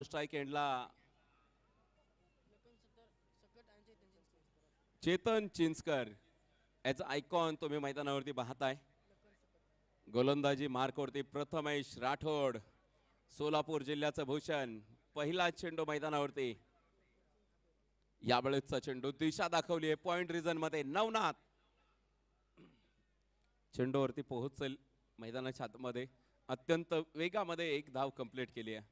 Strike एंडला चेतन चिंचकर याचा icon तुम्ही मैदानावरती पाहताय. गोलंदाजी मार्कवरती प्रथमेश राठोड, सोलापूर जिल्ह्याचं भूषण. पहिला चेंडू मैदानावरती. यावेळेसचा चेंडू दिशा दाखवली आहे पॉइंट रिजन मध्ये. नवनाथ चेंडूवरती पोहोचेल मैदानाच्या आतमध्ये. अत्यंत वेगामध्ये एक धाव कंप्लीट केली आहे.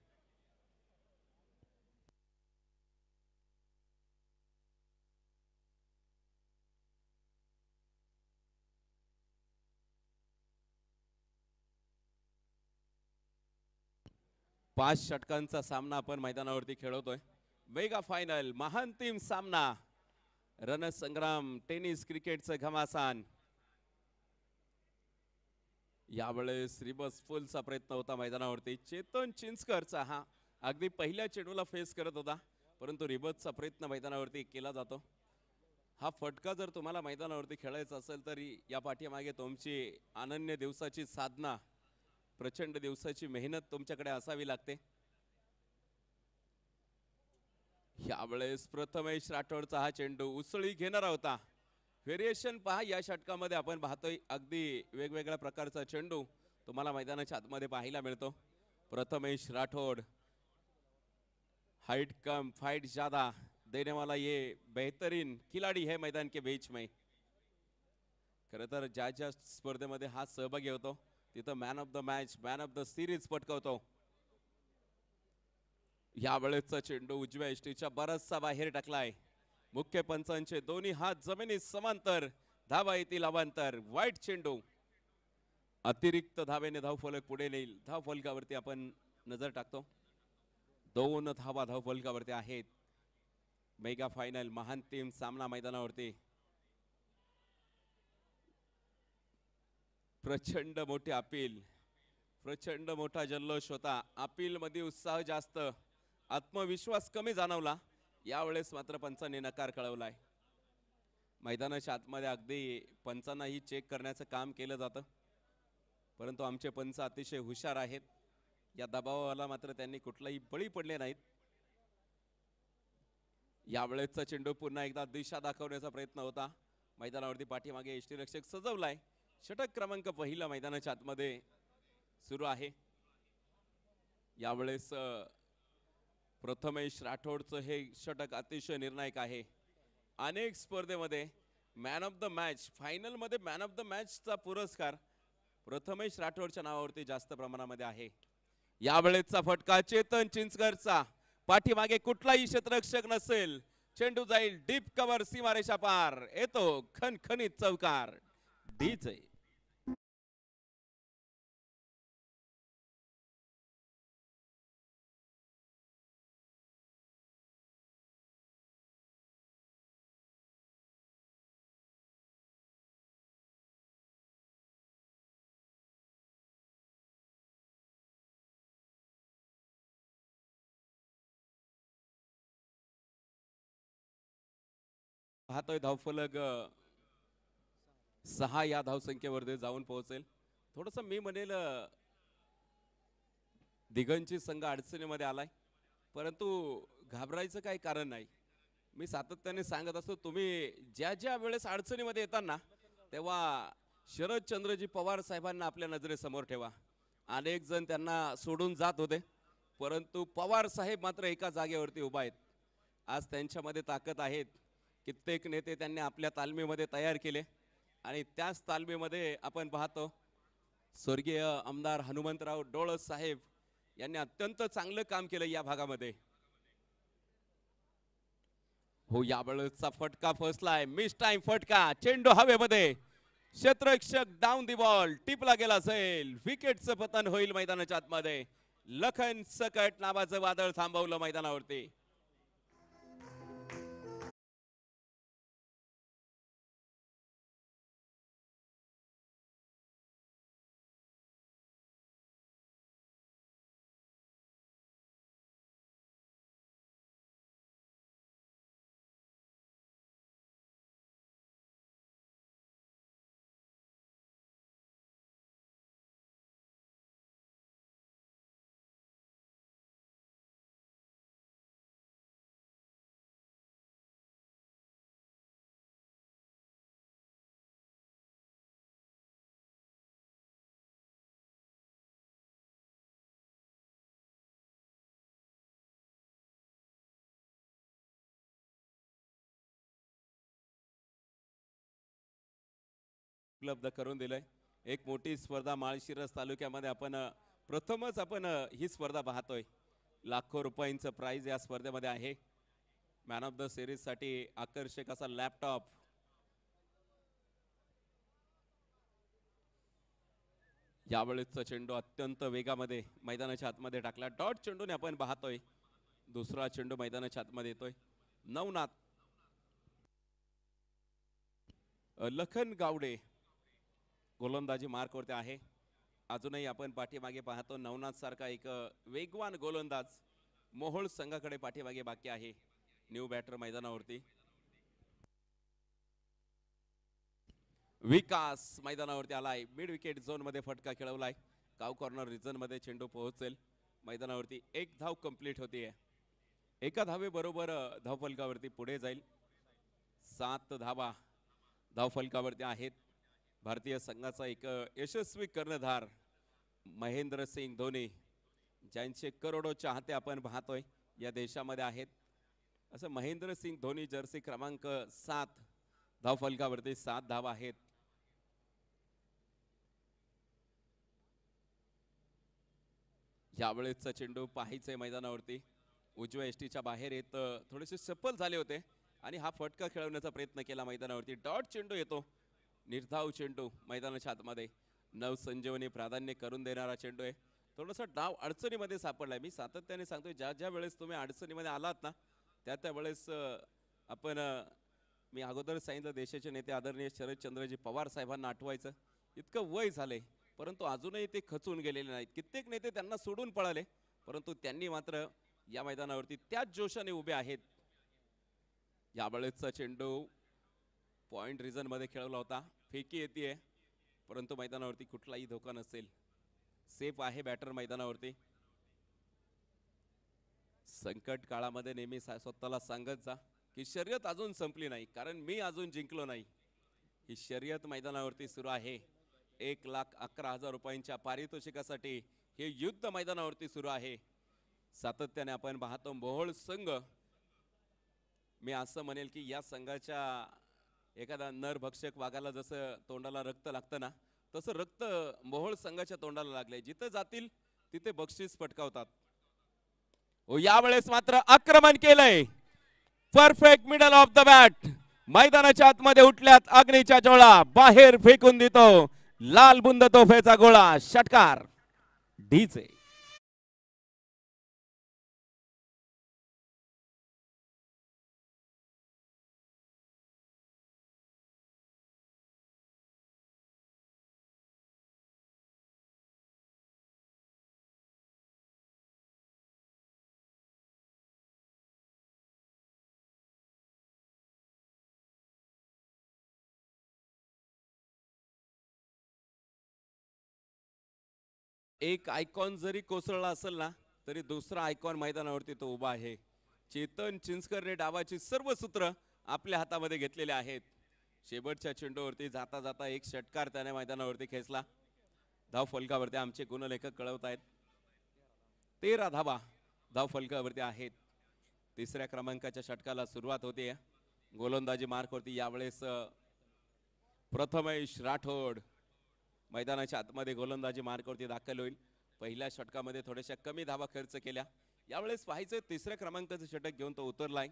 पाच षटकांचा सामना आपण मैदानावरती खेळवतोय. मेगा फायनल महांतिम सामना. रणसंग्राम टेनिस क्रिकेटचं घमासान. यावेळेस रिबस फुलचा प्रयत्न होता मैदानावरती. चेतन चिंचकरचा हा अगदी पहिल्या चेंडूला फेस करत होता, परंतु रिबसचा प्रयत्न मैदानावरती केला जातो. हा फटका जर तुम्हाला मैदानावरती खेळायचा असेल तर या पाठीमागे तुमची अनन्य दिवसाची साधना, प्रचंड दिवसाची मेहनत तुमच्याकडे असावी लागते. यावेळेस प्रथमेश राठोडचा हा चेंडू उसळी घेणारा होता. व्हेरिएशन पहा या षटकामध्ये आपण पाहतोय. अगदी वेगवेगळ्या प्रकारचा चेंडू तुम्हाला मैदानाच्या आतमध्ये पाहायला मिळतो. प्रथमेश राठोड, हाइट कम फाइट ज्यादा देने वाला ये बेहतरीन खिलाडी है मैदान के बीच में. खरं तर ज्या ज्या स्पर्धेमध्ये हा सहभागी होतो तिथं man of the match, man of the series पटकावतो. यावेळेसचा चेंडू उजव्या एष्टीच्या बराचसा बाहेर टाकलाय. मुख्य पंचांचे दोन्ही हात जमिनी समांतर. धावा येतील अवांतर. वाईट चेंडू अतिरिक्त धावेने धावफलक पुढे नेईल. धावफलकावरती आपण नजर टाकतो. 2 धावा धावफलकावरती आहेत. मेगा फायनल महांतिम सामना मैदानावरती. प्रचंड मोठे अपील, प्रचंड मोठा जल्लोष होता. अपील मध्ये उत्साह जास्त, आत्मविश्वास कमी जाणवला. यावेळेस मात्र पंचांनी नकार कळवलाय. मैदानाच्या आतमध्ये अगदी पंचांनाही चेक करण्याचं काम केलं जातं, परंतु आमचे पंच अतिशय हुशार आहेत. या दबावाला मात्र त्यांनी कुठलाही बळी पडले नाहीत. यावेळेसचा चेंडू पुन्हा एकदा दिशा दाखवण्याचा प्रयत्न होता. मैदानावरती पाठीमागे यष्टीरक्षक सजवलाय. षटक क्रमांक पहिला मैदानाच्या आतमध्ये सुरू आहे. यावेळेस प्रथमेश राठोडचं हे षटक अतिशय निर्णायक आहे. अनेक स्पर्धेमध्ये man of the match, final मध्ये मॅन ऑफ द मॅचचा पुरस्कार प्रथमेश राठोडच्या नावावरती जास्त प्रमाणामध्ये आहे. यावेळेसचा फटका चेतन चिंचकरचा. पाठीमागे कुठलाही क्षेत्ररक्षक नसेल. चेंडू जाईल डीप कव्हर, सीमारेषा पार. येतो खणखणीत चौकार. डीजे पाहतोय धावफलक 6 या धावसंख्येवरती जाऊन पोहोचेल. थोडस मी म्हणेल दिगंची संघ अडचणीमध्ये आलाय, परंतु घाबरायचं काही कारण नाही. मी सातत्याने सांगत असतो, तुम्ही ज्या ज्या वेळेस अडचणीमध्ये येताना तेव्हा शरदचंद्रजी पवार साहेबांना आपल्या नजरेसमोर ठेवा. अनेक जण त्यांना सोडून जात होते, परंतु पवार साहेब मात्र एका जागेवरती उभा आहेत. आज त्यांच्यामध्ये ताकद आहेत. कित्येक नेते त्यांनी आपल्या तालमीमध्ये तयार केले आणि त्याच तालमीमध्ये आपण पाहतो स्वर्गीय आमदार हनुमंतराव डोळस साहेब यांनी अत्यंत चांगलं काम केलं या भागामध्ये. हो, यावेळेसचा फटका फसलाय. मिस टाइम फटका. चेंडू हवेमध्ये. क्षेत्ररक्षक डाऊन दी बॉल. टिपला गेला असेल. विकेटचं पतन होईल मैदानाच्या आतमध्ये. लखन सकट नावाचं वादळ थांबवलं मैदानावरती. उपलब्ध करून दिलंय. एक मोठी स्पर्धा माळशिरस तालुक्यामध्ये आपण प्रथमच ही स्पर्धा पाहतोय. लाखो रुपयांचं प्राइज या स्पर्धेमध्ये आहे. मॅन ऑफ द सिरीज साठी आकर्षक असा लॅपटॉप. यावेळेसचा चेंडू अत्यंत वेगामध्ये मैदानाच्या आतमध्ये टाकला. डॉट चेंडूने आपण पाहतोय. दुसरा चेंडू मैदानाच्या आतमध्ये येतोय. नवनाथ लखन गावडे गोलंदाजी मार्कवरती आहे. अजूनही आपण पाठीमागे पाहतो नवनाथ सारखा एक वेगवान गोलंदाज मोहोळ संघाकडे पाठीमागे बाकी आहे. न्यू बॅटर मैदानावरती. विकास मैदानावरती आलाय. मिड विकेट झोन मध्ये फटका खेळवलाय. काव कॉर्नर रिजन मध्ये चेंडू पोहोचेल. मैदानावरती एक धाव कंप्लीट होतीये. एका धावेबरोबर धावफलकावरती पुढे जाईल. 7 धावा धावफलकावरती आहेत. भारतीय संघाचा एक यशस्वी कर्णधार महेंद्रसिंग धोनी, ज्यांचे करोडो चाहते आपण पाहतोय या देशामध्ये आहेत. असं महेंद्रसिंग धोनी जर्सी क्रमांक 7 धावफलकावरती 7 धावा आहेत. यावेळेसचा चेंडू पाहायचंय मैदानावरती. उजव्या एसटीच्या बाहेर येत थोडेसे सफल झाले होते आणि हा फटका खेळवण्याचा प्रयत्न केला मैदानावरती. डॉट चेंडू येतो. निर्धाव चेंडू मैदानाच्या आतमध्ये. नवसंजीवनी प्राधान्य करून देणारा चेंडू आहे. थोडासा डाव अडचणीमध्ये सापडलाय. मी सातत्याने सांगतोय ज्या वेळेस तुम्ही अडचणीमध्ये आलात ना त्या वेळेस आपण मी अगोदर सांगितलं देशाचे नेते आदरणीय शरदचंद्रजी पवार साहेबांना आठवायचं. इतकं वय झाले परंतु अजूनही ते खचून गेलेले नाहीत. कित्येक नेते त्यांना सोडून पळाले परंतु त्यांनी मात्र या मैदानावरती त्याच जोशाने उभे आहेत. यावेळेसचा चेंडू पॉइंट रिजन मध्ये खेळवला होता. फेकी येते परंतु मैदानावरती कुठलाही धोका नसेल. सेफ आहे बॅटर मैदानावरती. संकट काळामध्ये नेहमी स्वतःला सांगत जा की शर्यत अजून संपली नाही, कारण मी अजून जिंकलो नाही. ही शर्यत मैदानावरती सुरू आहे. 1,11,000 रुपयांच्या पारितोषिकासाठी हे युद्ध मैदानावरती सुरू आहे. सातत्याने आपण पाहतो मोहोळ संघ. मी असं म्हणेल की या संघाच्या एखादा नरभक्षक वाघाला जसं तोंडाला रक्त लागतं ना तसं रक्त मोहोळ संघाच्या तोंडाला लागले. जिथे जातील तिथे बक्षीस पटकावतात. यावेळेस मात्र आक्रमण केलंय. Perfect middle of the bat. मैदानाच्या आतमध्ये उठल्यात अग्नीच्या ज्वाळा. बाहेर फेकून देतो लाल बुंद तोफेचा गोळा. षटकार. डीजे एक आयकॉन जरी कोसळला असेल ना तरी दुसरा आयकॉन मैदानावरती तो उभा आहे. चेतन चिंचकरने डावाची सर्व सूत्र आपल्या हातामध्ये घेतलेले आहेत. शेवटच्या चेंडूवरती जाता जाता एक षटकार त्याने मैदानावरती खेचला. धाव फलकावरती आमचे गुणलेखक कळवत आहेत 13 धावा धाव फलकावरती आहेत. तिसऱ्या क्रमांकाच्या षटकाला सुरुवात होते. गोलंदाजी मार्कवरती यावेळेस प्रथमेश राठोड मैदानाच्या आतमध्ये गोलंदाजी मार्कवरती दाखल होईल. पहिल्या षटकामध्ये थोड्याशा कमी धावा खर्च केल्या. यावेळेस पाहायचं तिसऱ्या क्रमांकाचं षटक घेऊन तो उतरलाय.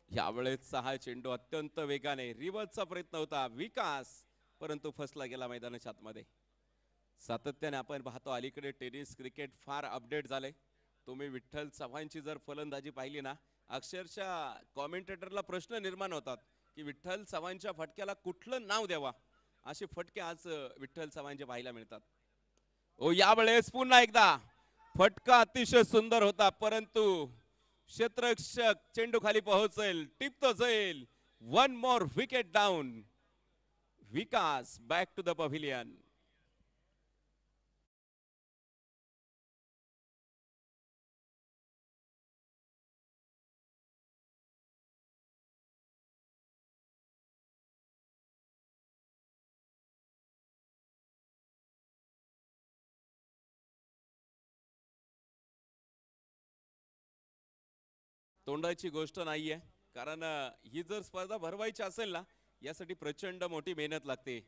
यावेळेस हा चेंडू अत्यंत वेगाने रिव्हर्सचा प्रयत्न होता विकास परंतु फसला गेला मैदानाच्या आतमध्ये. सातत्याने आपण पाहतो अलीकडे टेनिस क्रिकेट फार अपडेट झाले. तुम्ही विठ्ठल चव्हाणची जर फलंदाजी पाहिली ना अक्षरशः कॉमेंटेटरला प्रश्न निर्माण होतात की विठ्ठल चव्हाणच्या फटक्याला कुठलं नाव द्यावा. असे फटके आज विठ्ठल चव्हाणचे पाहायला मिळतात. यावेळेस पुन्हा एकदा फटका अतिशय सुंदर होता परंतु क्षेत्ररक्षक चेंडू खाली पोहोचेल. टिपतो जाईल. 1 more wicket down. Vikas back to the pavilion. तोंडाची गोष्ट नाहीये कारण ही जर स्पर्धा भरवायची असेल ना यासाठी प्रचंड मोठी मेहनत लागते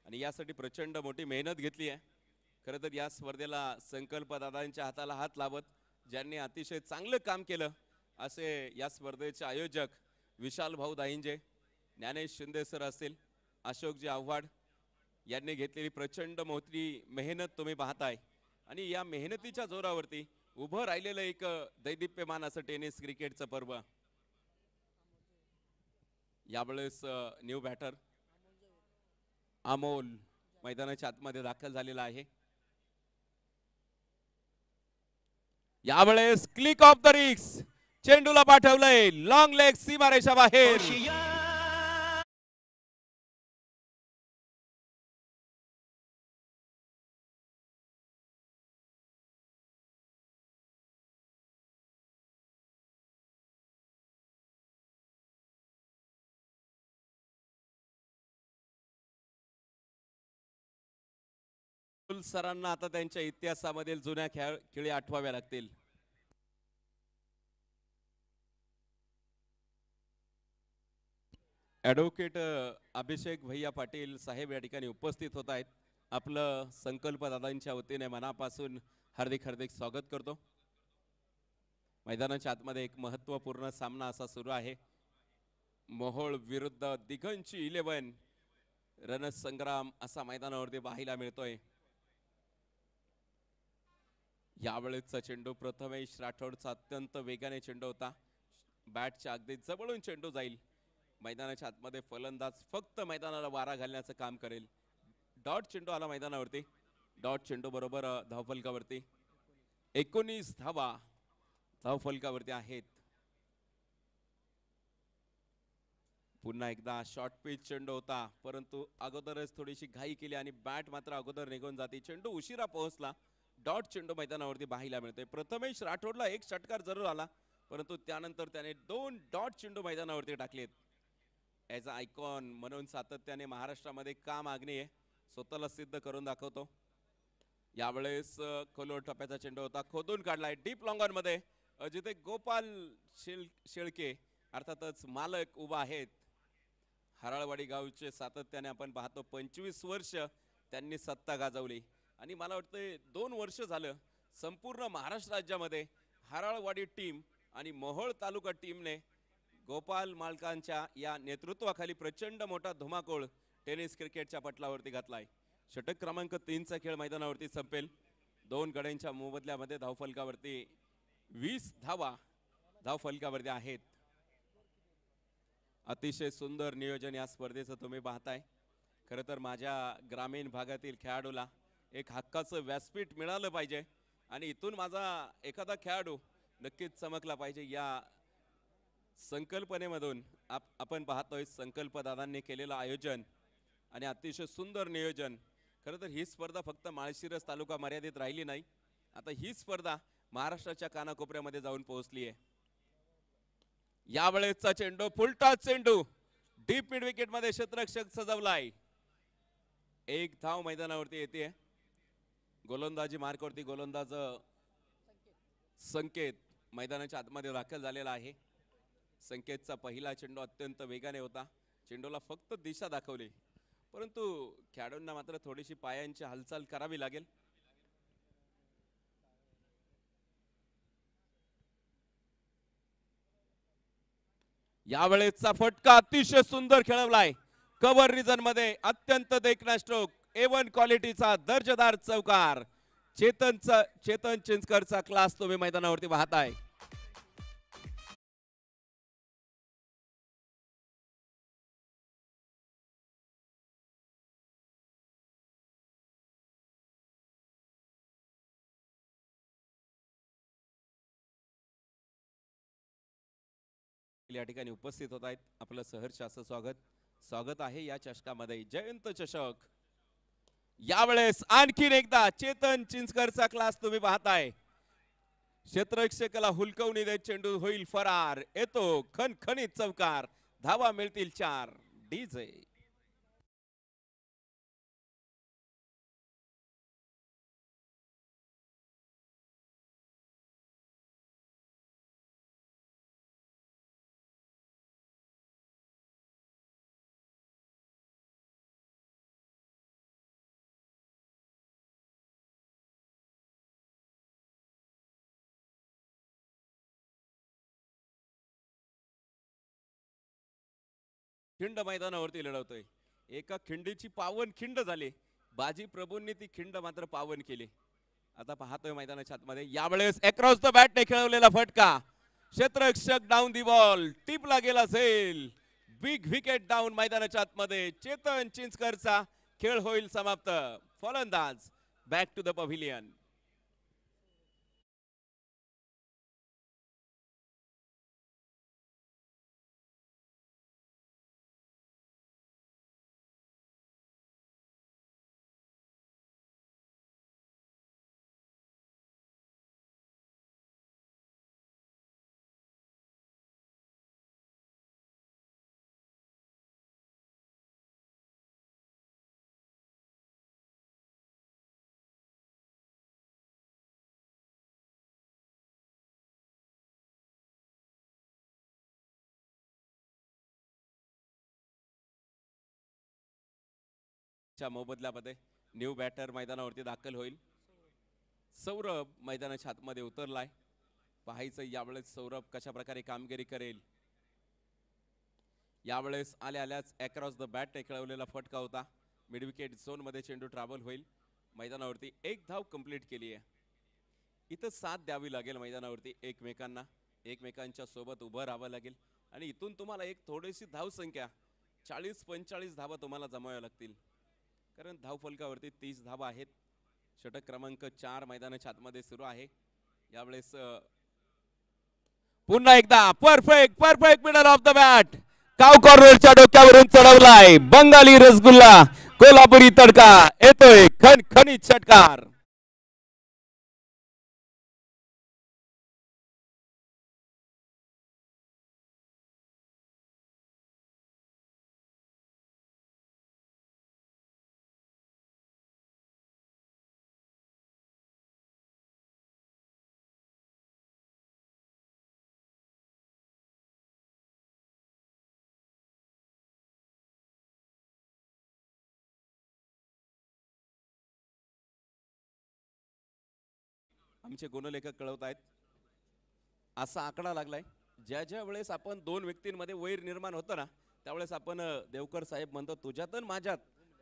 आणि यासाठी प्रचंड मोठी मेहनत घेतली आहे. खरं तर या स्पर्धेला संकल्प दादांच्या हाताला हात लावत ज्यांनी अतिशय चांगलं काम केलं असे या स्पर्धेचे आयोजक विशाल भाऊ दाहिंजे, ज्ञानेश शिंदे सर असतील, अशोकजी आव्हाड यांनी घेतलेली प्रचंड मोठी मेहनत तुम्ही पाहताय आणि या मेहनतीच्या जोरावरती उभं राहिलेलं एक दैदिप्यमान असं टेनिस क्रिकेटचं पर्व. यावेळेस न्यू बॅटर अमोल मैदानाच्या आतमध्ये दाखल झालेला आहे. यावेळेस क्लिक ऑफ द रिक्स, चेंडूला पाठवलंय लॉंग लेग सीमारेषा बाहेर. सरांना आता त्यांच्या इतिहासामधील जुन्या खेळी आठवाव्या लागतील. ॲडव्होकेट अभिषेक भैया पाटील साहेब या ठिकाणी उपस्थित होत आहेत. आपलं संकल्प दादांच्या वतीने मनापासून हार्दिक हार्दिक स्वागत करतो. मैदानाच्या आतमध्ये एक महत्त्वपूर्ण सामना असा सुरू आहे. मोहोळ विरुद्ध दिगंची 11 रणसंग्राम असा मैदानावरती पाहायला मिळतोय. यावेळेचा चेंडू प्रथमेश राठोडचा अत्यंत वेगाने चेंडू होता. बॅटच्या अगदी जवळून चेंडू जाईल. मैदानाच्या आतमध्ये फलंदाज फक्त मैदानाला वारा घालण्याचं काम करेल. डॉट चेंडू आला मैदानावरती. डॉट चेंडू बरोबर धावफलकावरती 19 धावा धावफलकावरती आहेत. पुन्हा एकदा शॉर्ट पिच चेंडू होता, परंतु अगोदरच थोडीशी घाई केली आणि बॅट मात्र अगोदर निघून जाते. चेंडू उशिरा पोहोचला. डॉट चेंडू मैदानावरती पाहायला मिळतोय. प्रथमेश राठोडला एक षटकार जरूर आला, परंतु त्यानंतर त्याने 2 डॉट चेंडू मैदानावरती टाकलेत. ॲज अ आयकॉन म्हणून सातत्याने महाराष्ट्रामध्ये का मागणी आहे, स्वतःला सिद्ध करून दाखवतो. यावेळेस खोलवर टप्प्याचा चेंडू होता, खोदून काढलाय डीप लॉंग ऑन मध्ये. जिथे गोपाल शेळके अर्थातच मालक उभा आहेत. हराळवाडी गावचे सातत्याने आपण पाहतो 25 वर्ष त्यांनी सत्ता गाजवली आणि मला वाटतं 2 वर्ष झालं संपूर्ण महाराष्ट्र राज्यामध्ये हराळवाडी टीम आणि मोहोळ तालुका टीमने गोपाल मालकांच्या या नेतृत्वाखाली प्रचंड मोठा धुमाकूळ टेनिस क्रिकेटच्या पटलावरती घातलाय. षटक क्रमांक 3 चा खेळ मैदानावरती संपेल. 2 गड्यांच्या मोबदल्यामध्ये धावफलकावरती 20 धावा धावफलकावरती आहेत. अतिशय सुंदर नियोजन या स्पर्धेचं तुम्ही पाहताय. खरं तर माझ्या ग्रामीण भागातील खेळाडूला एक हक्काचं व्यासपीठ मिळालं पाहिजे आणि इथून माझा एखादा खेळाडू नक्कीच चमकला पाहिजे. या संकल्पनेमधून आपण पाहतोय संकल्प दादांनी केलेलं आयोजन आणि अतिशय सुंदर नियोजन. खरं तर ही स्पर्धा फक्त माळशिरस तालुका मर्यादित राहिली नाही, आता ही स्पर्धा महाराष्ट्राच्या कानाकोपऱ्यामध्ये जाऊन पोहोचली आहे. यावेळेसचा चेंडू फुलटा चेंडू डीप मिड विकेट मध्ये क्षेत्ररक्षक सजवलाय. 1 धाव मैदानावरती येते. गोलंदाजी मार्कवरती गोलंदाज संकेत मैदानाच्या आतमध्ये दाखल झालेला आहे. संकेतचा पहिला चेंडू अत्यंत वेगाने होता. चेंडूला फक्त दिशा दाखवली, परंतु खेळाडूंना मात्र थोडीशी पायांची हालचाल करावी लागेल. यावेळेसचा फटका अतिशय सुंदर खेळवलाय. कव्हर रिजन मध्ये अत्यंत देखणा स्ट्रोक, A1 क्वालिटीचा दर्जेदार चौकार. चेतन चिंचकरचा क्लास तुम्ही मैदानावरती पाहताय. या ठिकाणी उपस्थित होत आहेत. आपलं सहर्ष असं स्वागत आहे या चषकामध्ये. जयंत चषक. यावेळेस आणखीन एकदा चेतन चिंचकरचा क्लास तुम्ही पाहताय. क्षेत्ररक्षकाला हुलकवणी देत चेंडू होईल फरार. येतो खणखणीत चौकार. धावा मिळतील 4. डीजे खिंड मैदानावरती लढवतोय. एका खिंडीची पावन खिंड झाली, बाजी प्रभूंनी ती खिंड मात्र पावन केली. आता पाहतोय मैदानाच्या आतमध्ये यावेळेस अक्रॉस द बॅटने खेळवलेला फटका, क्षेत्ररक्षक डाऊन दी बॉल, टिपला गेला असेल. बिग विकेट डाऊन मैदानाच्या आतमध्ये. चेतन चिंचकरचा खेळ होईल समाप्त. फलंदाज बॅक टू द पव्हिलियन. मोबदल्यामध्ये न्यू बॅटर मैदानावरती दाखल होईल. सौरभ मैदानाच्या आतमध्ये उतरलाय. पाहायचं यावेळेस सौरभ कशा प्रकारे कामगिरी करेल. यावेळेस आल्याच अक्रॉस द बॅट खेळवलेला फटका होता. मिड विकेट झोन मध्ये चेंडू ट्रॅव्हल होईल. मैदानावरती एक धाव कंप्लीट केली आहे. इथं साथ द्यावी लागेल मैदानावरती एकमेकांना, एकमेकांच्या सोबत उभं राहावं लागेल आणि इथून तुम्हाला एक थोडीशी धाव संख्या 40-45 धावा तुम्हाला जमाव्या लागतील, कारण धाव फलकावरती 30 धावा आहेत. षटक क्रमांक 4 मैदानाच्या आतमध्ये सुरू आहे. यावेळेस पुन्हा एकदा perfect middle of the bat, काव कॉर्नरच्या डोक्यावरून चढवलाय. बंगाली रसगुल्ला, कोल्हापुरी तडका, येतोय खणखणीत षटकार. आमचे गुणलेखक कळवत आहेत, असा आकडा लागलाय ज्या वेळेस आपण दोन व्यक्तींमध्ये वैर निर्माण होतं ना, त्यावेळेस आपण देवकर साहेब म्हणतो तुझ्यात आणि माझ्यात.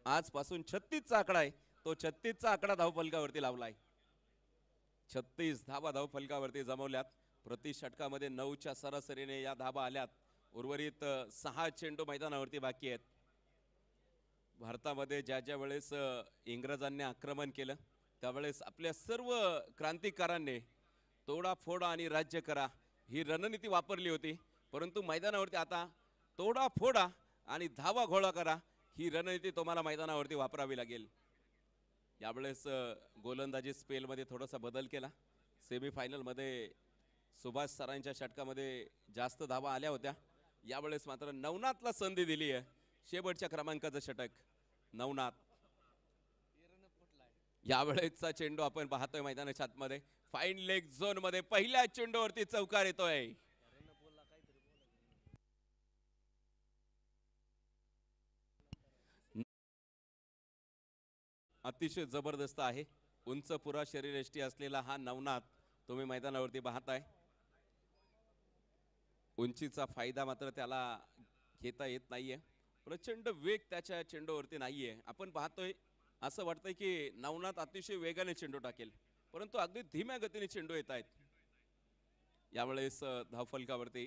आजपासून 36चा आकडा आहे. तो 36चा आकडा धावफलकावरती लावलाय. 36 धावा धावफलकावरती जमवल्यात. प्रति षटकामध्ये 9च्या सरासरीने या धावा आल्यात. उर्वरित 6 चेंडू मैदानावरती बाकी आहेत. भारतामध्ये ज्या वेळेस इंग्रजांनी आक्रमण केलं त्यावेळेस आपल्या सर्व क्रांतिकारांनी तोडा फोडा आणि राज्य करा ही रणनीती वापरली होती, परंतु मैदानावरती आता तोडा फोडा आणि धावा घोळा करा ही रणनीती तुम्हाला मैदानावरती वापरावी लागेल. यावेळेस गोलंदाजी स्पेलमध्ये थोडासा बदल केला. सेमीफायनल मध्ये सुभाष सरांच्या षटकामध्ये जास्त धावा आल्या होत्या. यावेळेस मात्र नवनाथला संधी दिली आहे. शेवटच्या क्रमांकाचं षटक नवनाथ. यावेळेसचा चेंडू आपण पाहतोय मैदानाच्या आतमध्ये. फाईन लेग झोन मध्ये पहिल्या चेंडूवरती चौकार येतोय. अतिशय जबरदस्त आहे. उंच पुरा शरीरयष्टी असलेला हा नवनाथ तुम्ही मैदानावरती पाहताय. उंचीचा फायदा मात्र त्याला घेता येत नाहीये. प्रचंड वेग त्याच्या चेंडूवरती नाहीये. आपण पाहतोय असं वाटतंय की नवनाथ अतिशय वेगाने चेंडू टाकेल, परंतु अगदी धीम्या गतीने चेंडू येत आहेत. यावेळेस धावफलकावरती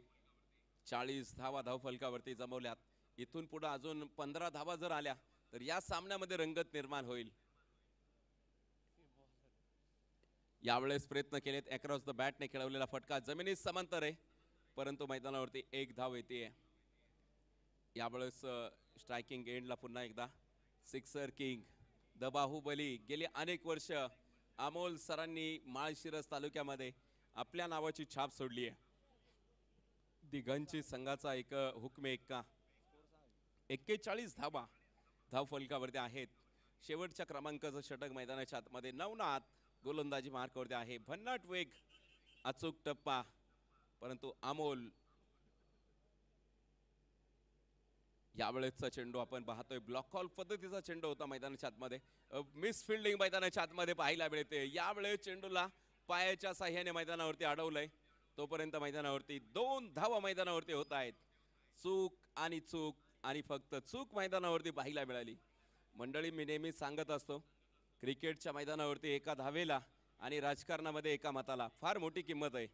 40 धावा धावफलकावरती जमवल्यात. इथून पुढे अजून 15 धावा जर आल्या तर या सामन्यामध्ये रंगत निर्माण होईल. यावेळेस प्रयत्न केलेत. अक्रॉस द बॅटने खेळवलेला फटका जमिनीत समांतर आहे, परंतु मैदानावरती एक धाव येते. यावेळेस स्ट्रायकिंग एंडला पुन्हा एकदा सिक्सर किंग द बाहुबली. गेली अनेक वर्ष अमोल सरांनी माळशिरस तालुक्यामध्ये आपल्या नावाची छाप सोडली आहे. दिगंची संघाचा एक हुकमे एक्का. 41 धावा धावफलकावरती आहेत. शेवटच्या क्रमांकाचं षटक मैदानाच्या आतमध्ये. नवनाथ गोलंदाजी मार्कावरती आहे. भन्नाट वेग, अचूक टप्पा, परंतु अमोल. यावेळेसचा चेंडू आपण पाहतोय ब्लॉक कॉल पद्धतीचा चेंडू होता मैदानाच्या आतमध्ये. मिस फिल्डिंग मैदानाच्या आतमध्ये पाहायला मिळते. यावेळेस चेंडूला पायाच्या साह्याने मैदानावरती अडवलंय. तोपर्यंत मैदानावरती 2 धावा मैदानावरती होत आहेत. चूक आणि चूक आणि फक्त चूक मैदानावरती पाहायला मिळाली. मंडळी, मी नेहमी सांगत असतो, क्रिकेटच्या मैदानावरती एका धावेला आणि राजकारणामध्ये एका मताला फार मोठी किंमत आहे.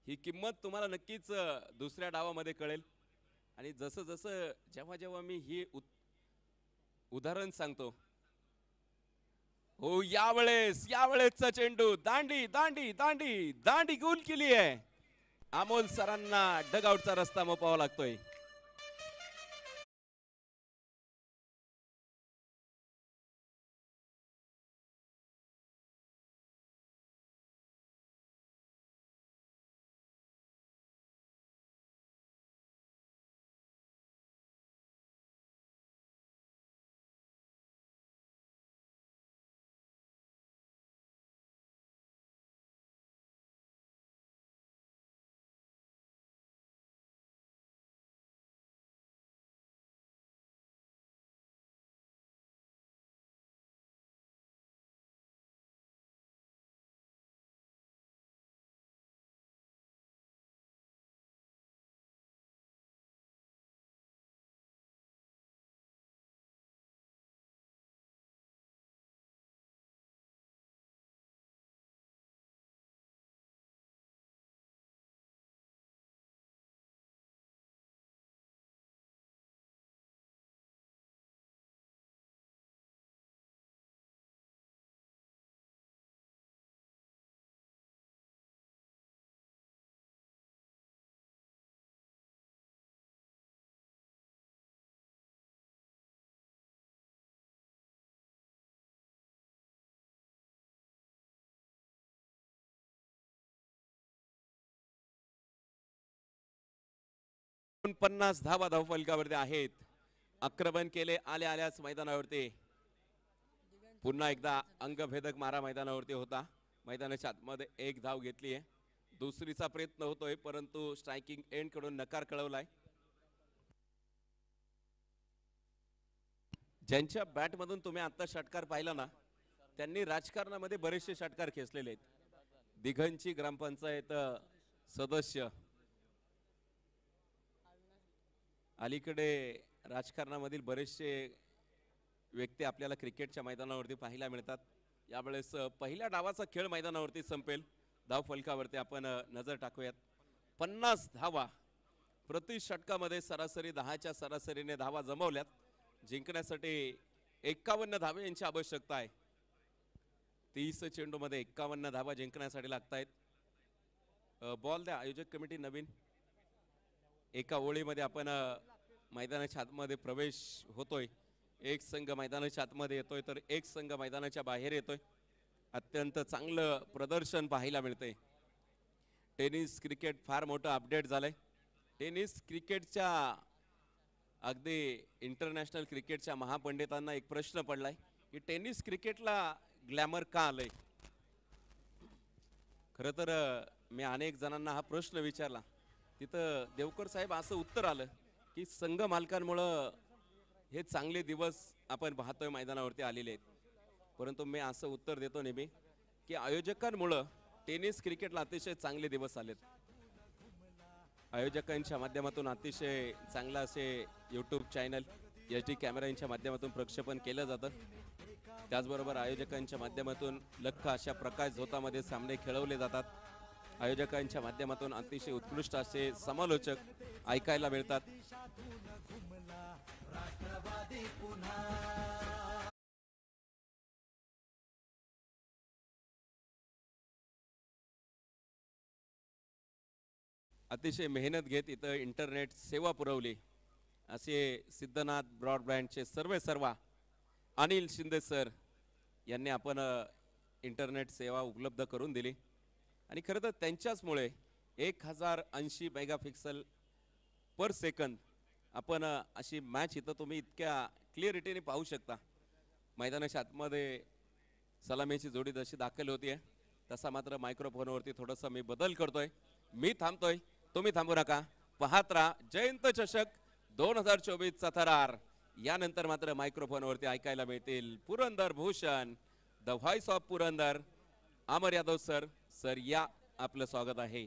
ही किंमत तुम्हाला नक्कीच दुसऱ्या डावामध्ये कळेल. आणि जसं जसं जेव्हा जेव्हा मी ही उदाहरण सांगतो, हो, यावेळेसचा चेंडू दांडी दांडी दांडी दांडी गोल केली आहे. अमोल सरांना डगआउटचा रस्ता मोपावा लागतोय. पन्नास धावा धावफलकावरती आहेत. आक्रमण केले आल्याच मैदानावरती. पुन्हा एकदा अंगभेदक मारा मैदानावरती होता. मैदानाच्या आतमध्ये एक धाव घेतली आहे. दुसरीचा प्रयत्न होतोय, परंतु स्ट्रायकिंग एंड कडून नकार कळवलाय. ज्यांच्या बॅट मधून तुम्ही आता षटकार पाहिला ना, त्यांनी राजकारणामध्ये बरेचसे षटकार खेचलेले आहेत. दिघंची ग्रामपंचायत सदस्य, अलीकडे राजकारणामधील बरेचसे व्यक्ती आपल्याला क्रिकेटच्या मैदानावरती पाहायला मिळतात. यावेळेस पहिल्या डावाचा खेळ मैदानावरती संपेल. धाव फलकावरती आपण नजर टाकूयात. 50 धावा प्रति षटकामध्ये सरासरी 10च्या सरासरीने धावा जमवल्यात. जिंकण्यासाठी 51 धावे यांची आवश्यकता आहे. 30 चेंडूमध्ये 51 धावा जिंकण्यासाठी लागतायत. बॉल द्या आयोजक कमिटी. नवीन एका ओळीमध्ये आपण मैदानाच्या आतमध्ये प्रवेश होतोय. एक संघ मैदानाच्या आतमध्ये येतोय तर एक संघ मैदानाच्या बाहेर येतोय. अत्यंत चांगलं प्रदर्शन पाहायला मिळतंय. टेनिस क्रिकेट फार मोठं अपडेट झालंय. टेनिस क्रिकेटच्या अगदी इंटरनॅशनल क्रिकेटच्या महापंडितांना एक प्रश्न पडलाय की टेनिस क्रिकेटला ग्लॅमर का आलंय. खरं तर मी अनेक जणांना हा प्रश्न विचारला. तिथं देवकर साहेब असं उत्तर आलं की संघ मालकांमुळं हे चांगले दिवस आपण पाहतोय मैदानावरती आलेले आहेत. परंतु मी असं उत्तर देतो नेहमी की आयोजकांमुळं टेनिस क्रिकेटला अतिशय चांगले दिवस आलेत. आयोजकांच्या माध्यमातून अतिशय चांगला असे यूट्यूब चॅनल HD कॅमेऱ्यांच्या माध्यमातून प्रक्षेपण केलं जातं. त्याचबरोबर आयोजकांच्या माध्यमातून लख अशा प्रकाश झोतामध्ये सामने खेळवले जातात. आयोजकांच्या माध्यमातून अतिशय उत्कृष्ट असे समालोचक ऐकायला मिळतात. अतिशय मेहनत घेत इथं इंटरनेट सेवा पुरवली असे सिद्धनाथ ब्रॉडबँडचे सर्व अनिल शिंदे सर यांनी आपण इंटरनेट सेवा उपलब्ध करून दिली. आणि खरं तर त्यांच्याचमुळे 1080 मेगापिक्सल पर सेकंद आपण अशी मॅच इथं तुम्ही इतक्या क्लिअरिटीने पाहू शकता. मैदानाच्या आतमध्ये सलामीची जोडी जशी दाखल होतीये तसा मात्र मायक्रोफोनवरती थोडासा मी बदल करतोय. मी थांबतोय, तुम्ही थांबू नका. पाहत राहा जयंत चषक 2024चा थरार. यानंतर मात्र मायक्रोफोनवरती ऐकायला मिळतील Purandar Bhushan, the voice of Purandar, Amar Yadav sir. Sir या, आपलं स्वागत आहे.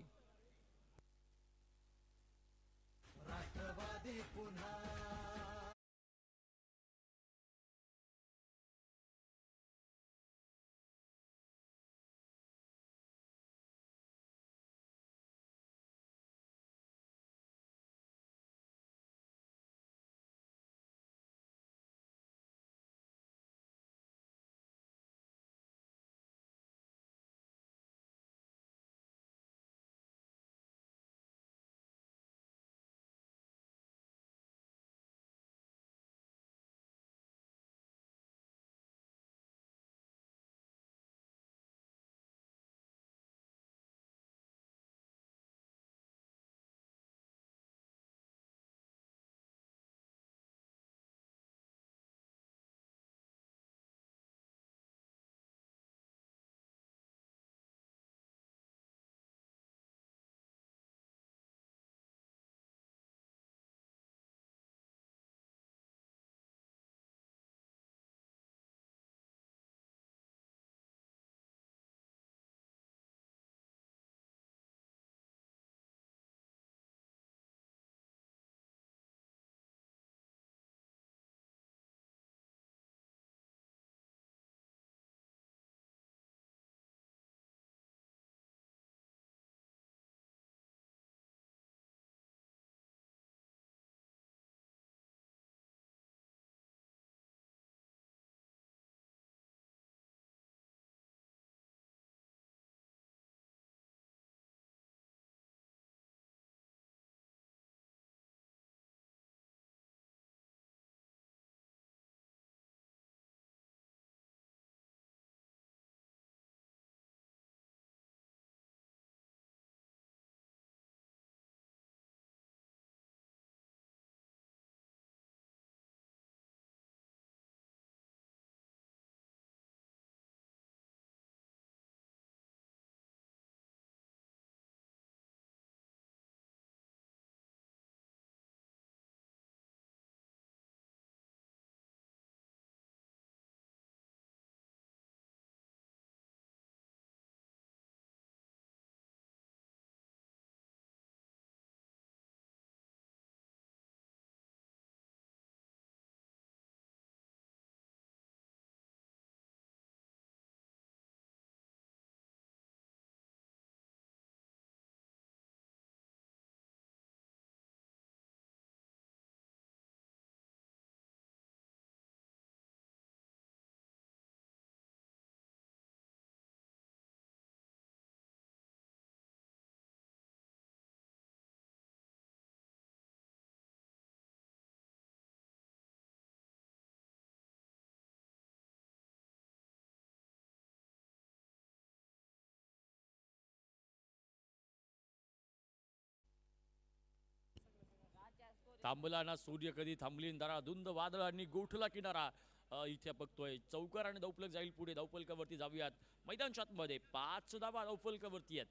थांबला ना सूर्य कधी थांबली दरा धुंद वादळांनी गोठला किनारा. इथे बघतोय चौकार आणि धावफलक जाईल पुढे. धावफलकावरती जाऊयात. मैदानच्या आतमध्ये 5 धावा धावफलकावरती आहेत.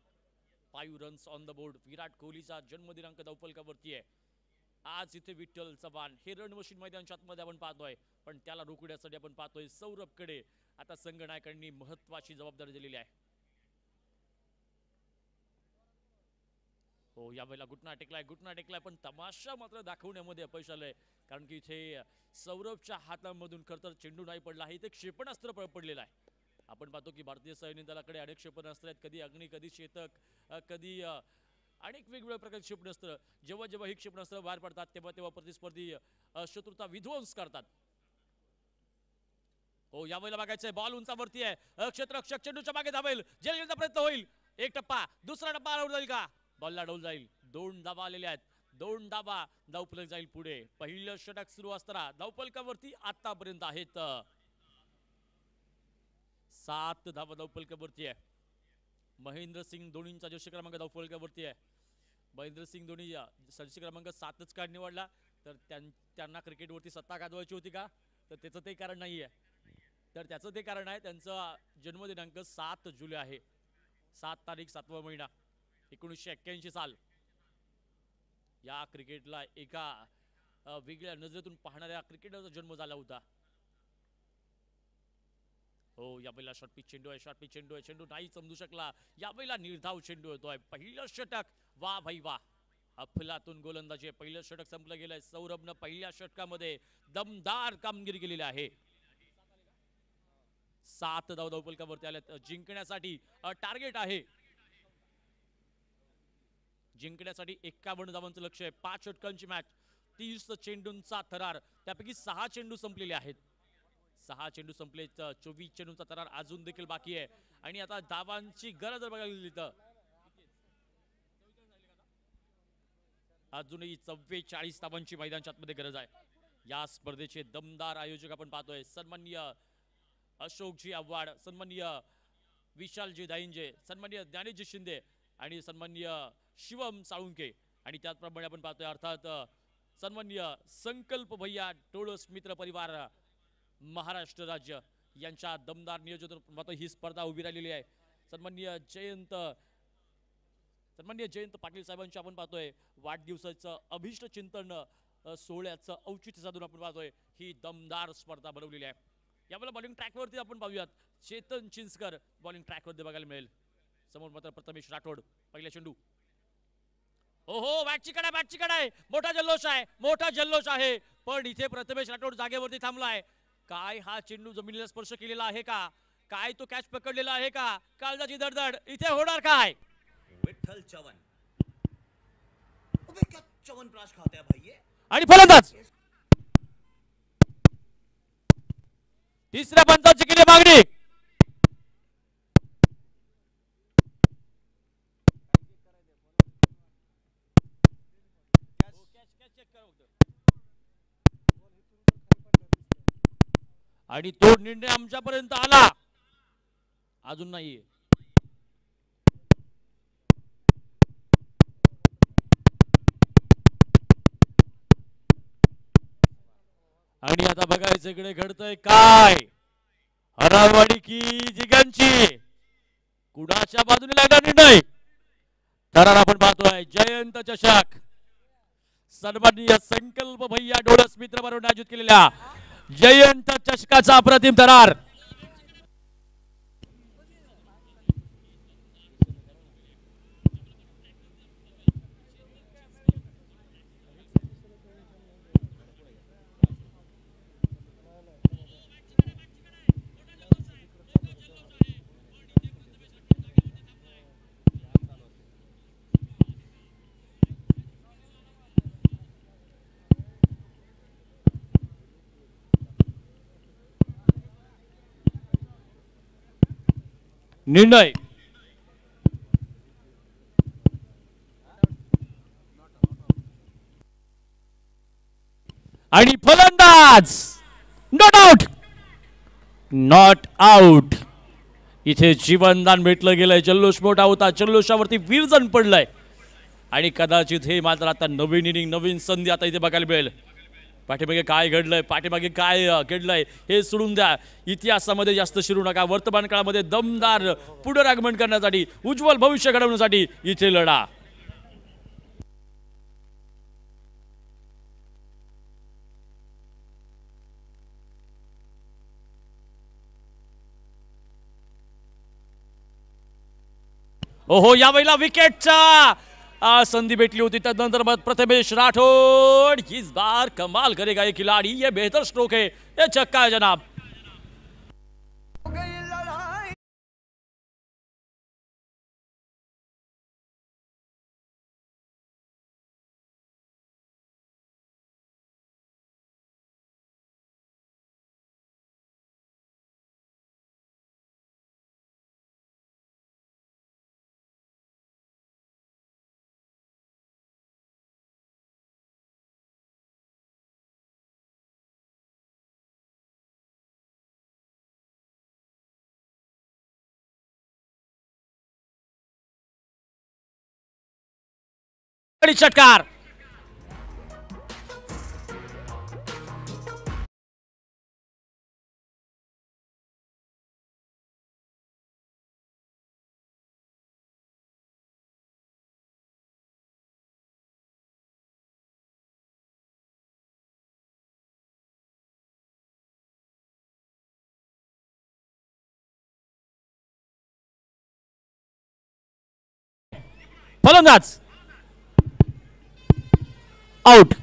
5 रन्स ऑन द बोर्ड. विराट कोहलीचा जन्मदिनांक धावफलकावरती आहे. आज इथे विठ्ठल चव्हाण हे रण मशीन मैदानच्या आतमध्ये आपण पाहतोय, पण त्याला रोखण्यासाठी आपण पाहतोय सौरभकडे आता संघनायकांनी महत्वाची जबाबदारी दिलेली आहे. हो, यावेळेला घुटना टेकलाय पण तमाशा मात्र दाखवण्यामध्ये अपयश आलंय. कारण की इथे सौरभच्या हातामधून खरं तर चेंडू नाही पडला आहे, इथे क्षेपणास्त्र पडलेलं आहे. आपण पाहतो की भारतीय सैन्य दलाकडे अनेक क्षेपणास्त्र आहेत. कधी अग्नी, कधी शेतक, कधी अनेक वेगवेगळ्या प्रकारचे क्षेपणास्त्र. जेव्हा जेव्हा ही क्षेपणास्त्र बाहेर पडतात तेव्हा तेव्हा प्रतिस्पर्धी शत्रूचा विध्वंस करतात. हो, यावेळेला बघायचंय बॉल उंचावरती आहे. क्षेत्ररक्षक चेंडूच्या मागे धावेल. जेलचा प्रयत्न होईल. एक टप्पा, दुसरा टप्पा आउट जाईल का? बॉलला डाऊन जाईल. 2 धावा आलेल्या आहेत. 2 धावा. धावफलक जाईल पुढे. पहिलं षटक सुरू असताना धावफलकावरती आतापर्यंत आहेत 7 धावा धावफलकावरती आहे. महेंद्र सिंग धोनींचा जर्सी क्रमांक धावफलकावरती आहे. महेंद्र सिंग धोनी जर्सी क्रमांक 7च का निवडला? तर त्यांना क्रिकेटवरती सत्ता गाजवायची होती का? तर त्याचं ते कारण नाहीये. तर त्याचं ते कारण आहे त्यांचा जन्मदिनांक 7 जुलै आहे. 7 तारीख 7वा महिना 1981 साल. या क्रिकेटला एका वेगळ्या नजरेतून पाहणाऱ्या क्रिकेटरचा जन्म झाला होता. हो, यावेळेला शॉर्ट पिच चेंडू आहे. चेंडू नाही समजू शकला. यावेळेला निर्धाव चेंडू येतोय. पहिलं षटक. वा भाई वा, अफलातून गोलंदाजी. पहिलं षटक संपलं गेलंय. सौरभनं पहिल्या षटकामध्ये दमदार कामगिरी केलेली आहे. 7 धावा धावफलकावरती आल्यात. जिंकण्यासाठी टार्गेट आहे. जिंकण्यासाठी 51 धावांचं लक्ष आहे. 5 षटकांची मॅच, 30 चेंडूंचा थरार. त्यापैकी 6 चेंडू संपलेले आहेत. 6 चेंडू संपले. 24 चेंडूंचा थरार अजून देखील बाकी आहे. आणि आता धावांची गरज बघायला गेली तर अजूनही 44 धावांची मैदानच्या आतमध्ये गरज आहे. या स्पर्धेचे दमदार आयोजक आपण पाहतोय सन्माननीय अशोकजी आव्हाड, सन्माननीय विशालजी दाईंजे, सन्माननीय ज्ञानेशजी शिंदे आणि सन्माननीय शिवम साळुंके. आणि त्याचप्रमाणे आपण पाहतोय अर्थात सन्माननीय संकल्प भैया टोळस मित्र परिवार महाराष्ट्र राज्य यांच्या दमदार नियोजनात ही स्पर्धा उभी राहिलेली आहे. सन्माननीय जयंत पाटील साहेबांची आपण पाहतोय वाढदिवसाचं अभिष्ट चिंतन सोहळ्याचं औचित्य साधून आपण पाहतोय ही दमदार स्पर्धा बनवलेली आहे. यावेळेला बॉलिंग ट्रॅकवरती आपण पाहूयात. चेतन चिंचकर बॉलिंग ट्रॅकवरती बघायला मिळेल. समोर मात्र प्रथमेश राठोड. पहिला चेंडू. ओहो, बॅटची कडा आहे. मोठा जल्लोष आहे. पण इथे प्रथमेश राठोड जागेवरती थांबलाय. काय हा चेंडू जमिनीला स्पर्श केलेला आहे का? काय तो कॅच पकडलेला आहे का? काळजाची धडधड. इथे होणार काय? विठ्ठल चव्हाण. अबे क्या च्यवनप्राश खाते हैं भाई ये? आणि फलंदाज. तिसऱ्या पंचाची केली मागणी. आणि तो निर्णय आमच्यापर्यंत आला अजून नाहीये. आणि आता बघायचं इकडे घडतंय काय. हरावाडी की जिगांची कुणाच्या बाजूने लागला निर्णय. थरार आपण पाहतोय जयंत चषक. सन्माननीय संकल्प भैया डोळस मित्र बरोबर आयोजित केलेल्या जयंत चषकाचा अप्रतिम थरार. निर्णय. आणि फलंदाज नॉट आउट. इथे जीवनदान भेटलं गेलंय. जल्लोष मोठा होता. जल्लोषावरती विरजण पडलंय. आणि कदाचित हे मात्र आता नवीन इनिंग नवीन संधी आता इथे बघायला मिळेल. पाठीमागे काय घडलंय, पाठीमागे काय घडलंय हे सोडून द्या. इतिहासामध्ये जास्त शिरू नका. वर्तमान काळामध्ये दमदार पुनरागमन करण्यासाठी, उज्ज्वल भविष्य घडवण्यासाठी इथे लढा. ओहो, यावेळेला विकेटचा संधी भेटली होती. त्यानंतर मग प्रथमेश राठोड इस बार कमाल करेगा ये खिलाड़ी. ये बेहतर स्ट्रोक है, ये छक्का है जनाब. षटकार. फलंदाज आउट.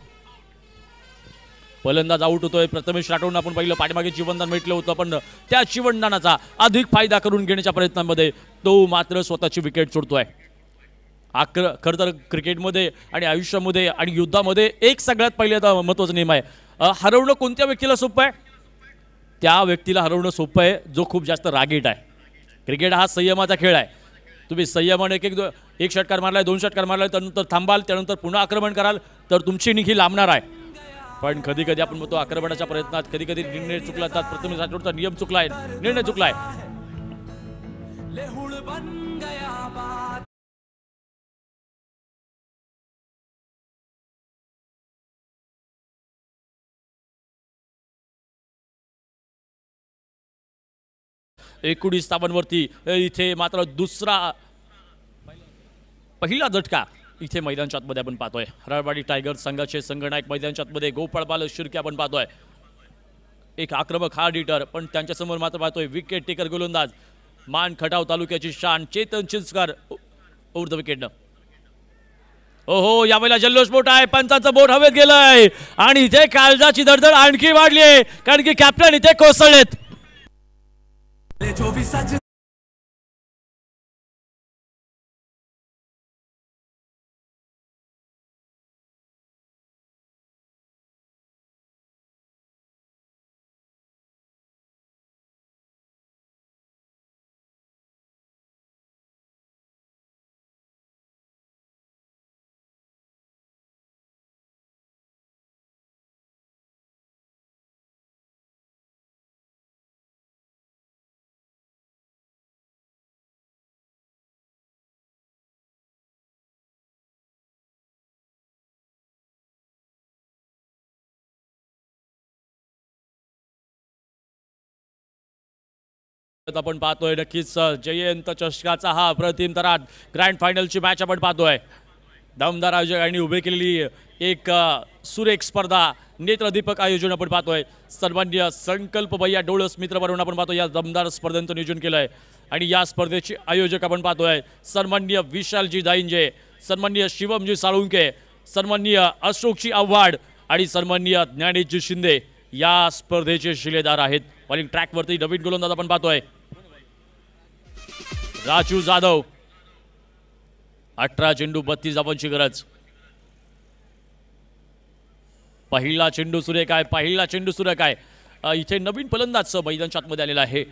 फलंदाज आउट होतोय. प्रथमेश राठोड आपण पाहिलं पाठीमागे जीवनदान भेटलं होतं, पण त्या जीवनदानाचा अधिक फायदा करून घेण्याच्या प्रयत्नांमध्ये तो मात्र स्वतःची विकेट सोडतोय. खरं तर क्रिकेटमध्ये आणि आयुष्यामध्ये आणि युद्धामध्ये एक सगळ्यात पहिल्यांदा महत्त्वाचा नियम आहे, हरवणं कोणत्या व्यक्तीला सोपं आहे? त्या व्यक्तीला हरवणं सोपं आहे जो खूप जास्त रागीट आहे. क्रिकेट हा संयमाचा खेळ आहे. तुम्ही संयमाने एक षटकार मारलाय, 2 षटकार मारलाय, त्यानंतर थांबाल, त्यानंतर पुन्हा आक्रमण कराल तर तुमची निखी लांबणार आहे. पण कधी कधी आपण म्हणतो आक्रमणाच्या प्रयत्नात कधी कधी निर्णय चुकला जातात. प्रथमेश राठोडचा नियम चुकलाय, निर्णय चुकलाय. एकोणीस धावांवरती इथे मात्र पहिला झटका इथे मैदानच्या आतमध्ये आपण पाहतोय. हराळवाडी टायगर संघाचे संघनायक मैदानच्या आतमध्ये गोपाळबाल शिर्के आपण पाहतोय. एक आक्रमक हार्ड हिटर, पण त्यांच्यासमोर मात्र पाहतोय विकेट टेकर गोलंदाज मान खटाव तालुक्याची शान चेतन चिंचकर ओव्हर द विकेटनं. ओहो, यावेळेला जल्लोष मोठा आहे. पंचांचं बोट हवेत गेलंय आणि इथे काळजाची धडधड आणखी वाढली आहे, कारण की कॅप्टन इथे कोसळलेत. आपण पाहतोय नक्कीच जयंत चषकाचा हा अप्रतिम तराट ग्रँड फायनलची मॅच आपण पाहतोय. दमदार आयोजकांनी उभे केलेली एक सुरेख स्पर्धा, नेत्रदीपक आयोजन आपण पाहतोय. सन्माननीय संकल्प भैया डोळस मित्र म्हणून आपण पाहतोय या दमदार स्पर्धेचं नियोजन केलंय. आणि या स्पर्धेचे आयोजक आपण पाहतोय सन्माननीय विशालजी दाईंजे, सन्माननीय शिवमजी साळुंके, सन्माननीय अशोकजी आव्हाड आणि सन्माननीय ज्ञानेशजी शिंदे या स्पर्धेचे शिलेदार आहेत. बॉलिंग ट्रॅकवरती नवीन गोलंदाज आपण पाहतोय राजू जाधव. 18 चेंडू 32 धावांची गरज. पहिला चेंडू सुरेख आहे, पहिला चेंडू सुरेख आहे. इथे नवीन फलंदाज मैदानच्या आतमध्ये आलेला आहे.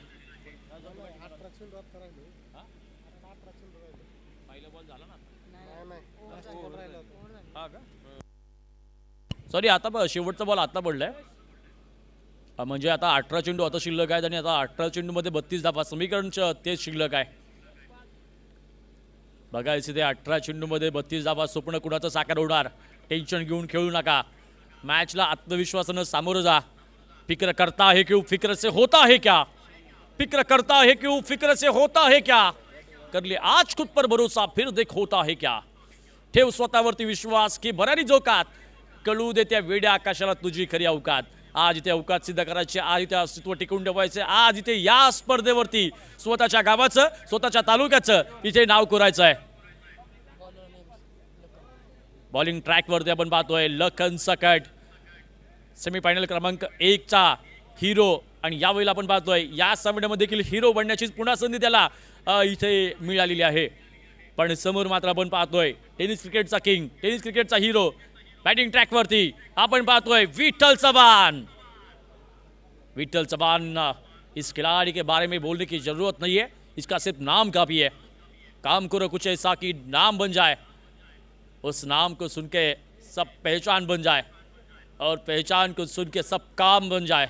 सॉरी, आता शेवटचा बॉल आता पडलाय. म्हणजे आता 18 चेंडू आता शिल्लक आहेत आणि आता 18 चेंडू मध्ये 32 धावा, समीकरण तेच शिल्लक आहे. बघायचे ते 18 चेंडूमध्ये 32 धावा स्वप्न कुणाचं साकार होणार. टेन्शन घेऊन खेळू नका. मॅचला आत्मविश्वासानं सामोरं जा. फिक्र करता है क्यों फिक्र से होता है क्या, फिक्र करता है क्यों फिक्र से होता है क्या, कर ले आज खुद पर भरोसा फिर देख होता है क्या. ठेव स्वतःवरती विश्वास की भरारी जोकात, कळू दे त्या वेड्या आकाशाला तुझी खरी अवकात. आज इथे अवकात सिद्ध करायचे, आज इथे अस्तित्व टिकवून ठेवायचे, आज इथे या स्पर्धेवरती स्वतःच्या गावाचं स्वतःच्या तालुक्याचं इथे नाव कोरायचं आहे. बॉलिंग ट्रॅकवरती आपण पाहतोय लखन सकट, सेमीफायनल क्रमांक 1 चा हिरो. आणि यावेळेला आपण पाहतोय या सामन्यामध्ये देखील हिरो बनण्याची पुन्हा संधी त्याला इथे मिळालेली आहे. पण समोर मात्र आपण पाहतोय टेनिस क्रिकेटचा किंग, टेनिस क्रिकेटचा हिरो. बॅटिंग ट्रॅकवरती आपण पाहतोय विठ्ठल चव्हाण. विठ्ठल चव्हाण, इस खिलाड़ी के बारे में बोलने की जरूरत नहीं है, इसका सिर्फ नाम काफी है. काम करो कुछ ऐसा कि नाम बन जाए, उस नाम को सुन के सब पहचान बन जाए, और पहचान को सुन के सब काम बन जाए.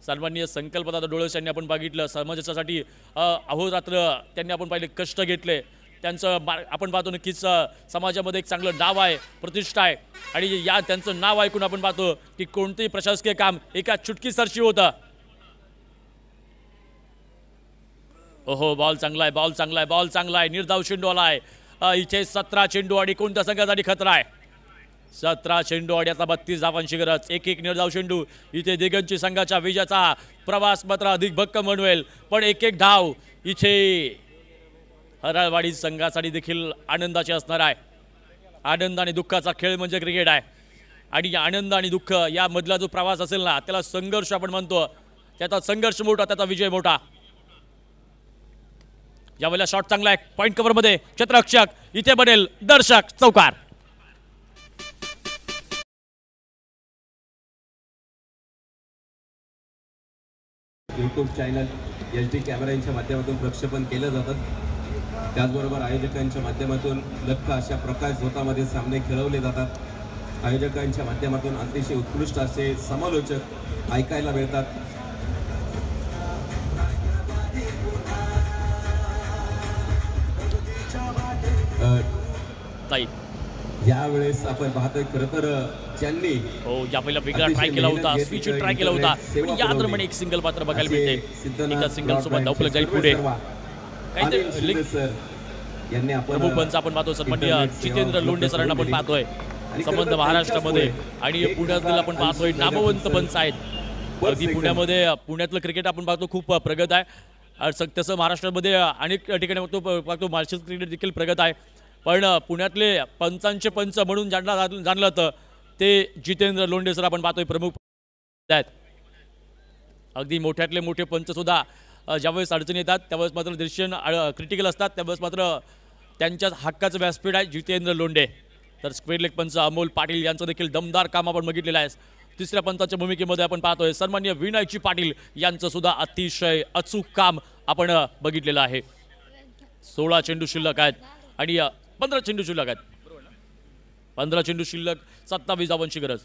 सन्माननीय संकल्पना डोळस यांनी आपण बघितलं. समाजासाठी अहोरात्र त्यांनी आपण पाहिले, कष्ट घेतले. त्यांचं आपण पाहतो नक्कीच समाजामध्ये एक चांगलं नाव आहे, प्रतिष्ठा आहे. आणि या त्यांचं नाव ऐकून आपण पाहतो की कोणतेही प्रशासकीय काम एका चुटकीसरशी होतं. ओहो, बॉल चांगला आहे, बॉल चांगला आहे, बॉल चांगला आहे. निर्धाव चेंडू आलाय. इथे 17 चेंडू आणि कोणत्या संघासाठी खतरा आहे. 17 चेंडू आणि आता 32 धावांची गरज. एक निर्धाव चेंडू इथे दिगंची संघाच्या विजयाचा प्रवास मात्र अधिक भक्कम बनवेल. पण एक धाव इथे हराळवाडी संघासाठी देखील आनंदाचे असणार आहे. आनंद आणि दुःखाचा खेळ म्हणजे क्रिकेट आहे. आणि आनंद आणि दुःख यामधला जो प्रवास असेल ना, त्याला संघर्ष आपण म्हणतो. त्याचा संघर्ष मोठा, त्याचा विजय मोठा. यावेळेला शॉट चांगला आहे, पॉइंट कव्हरमध्ये क्षेत्ररक्षक, इथे बनेल दर्शक चौकार. यूट्यूब चॅनल HD कॅमेऱ्यांच्या माध्यमातून प्रक्षेपण केलं जातं. त्याचबरोबर आयोजकांच्या माध्यमातून लख अशा प्रकाश झोतामध्ये सामने खेळवले जातात. आयोजकांच्या माध्यमातून अतिशय उत्कृष्ट असे समालोचक ऐकायला मिळतात. यावेळेस आपण पाहतोय खरं तर ज्यांनी यावेळेला वेगळा ट्राय केला होता, स्विच ट्राय केला होता. या दरम्यान एक सिंगल मात्र बघायला मिळते. एका सिंगल सोबत धावफलक जाईल पुढे. प्रमुख पंच आपण पाहतो सन्माननीय जितेंद्र लोंढे सरांना आपण पाहतोय संबंध महाराष्ट्रामध्ये. आणि पुण्यातील आपण पाहतोय नामवंत पंच आहेत. अगदी पुण्यातलं क्रिकेट आपण पाहतो खूप प्रगत आहे. तसं महाराष्ट्रामध्ये अनेक ठिकाणी पाहतो मार्शल क्रिकेट देखील प्रगत आहे. पण पुण्यातले पंचांचे पंच म्हणून जाणलं जातं ते जितेंद्र लोंढे सर आपण पाहतोय प्रमुख आहेत. अगदी मोठ्यातले मोठे पंच सुद्धा ज्यावेळेस अडचणी येतात त्यावेळेस मात्र डिसिजन क्रिटिकल असतात, त्यावेळेस मात्र त्यांच्या हक्काचं व्यासपीठ आहे जितेंद्र लोंढे. तर स्क्वेअर लेग पंच अमोल पाटील यांचं देखील दमदार काम आपण बघितलेलं आहे. तिसऱ्या पंचाच्या भूमिकेमध्ये आपण पाहतोय सन्माननीय विनायकजी पाटील यांचं सुद्धा अतिशय अचूक काम आपण बघितलेलं आहे. 16 चेंडू शिल्लक आहेत आणि 15 चेंडू शिल्लक आहेत. 15 चेंडू शिल्लक, 27 धावांची गरज.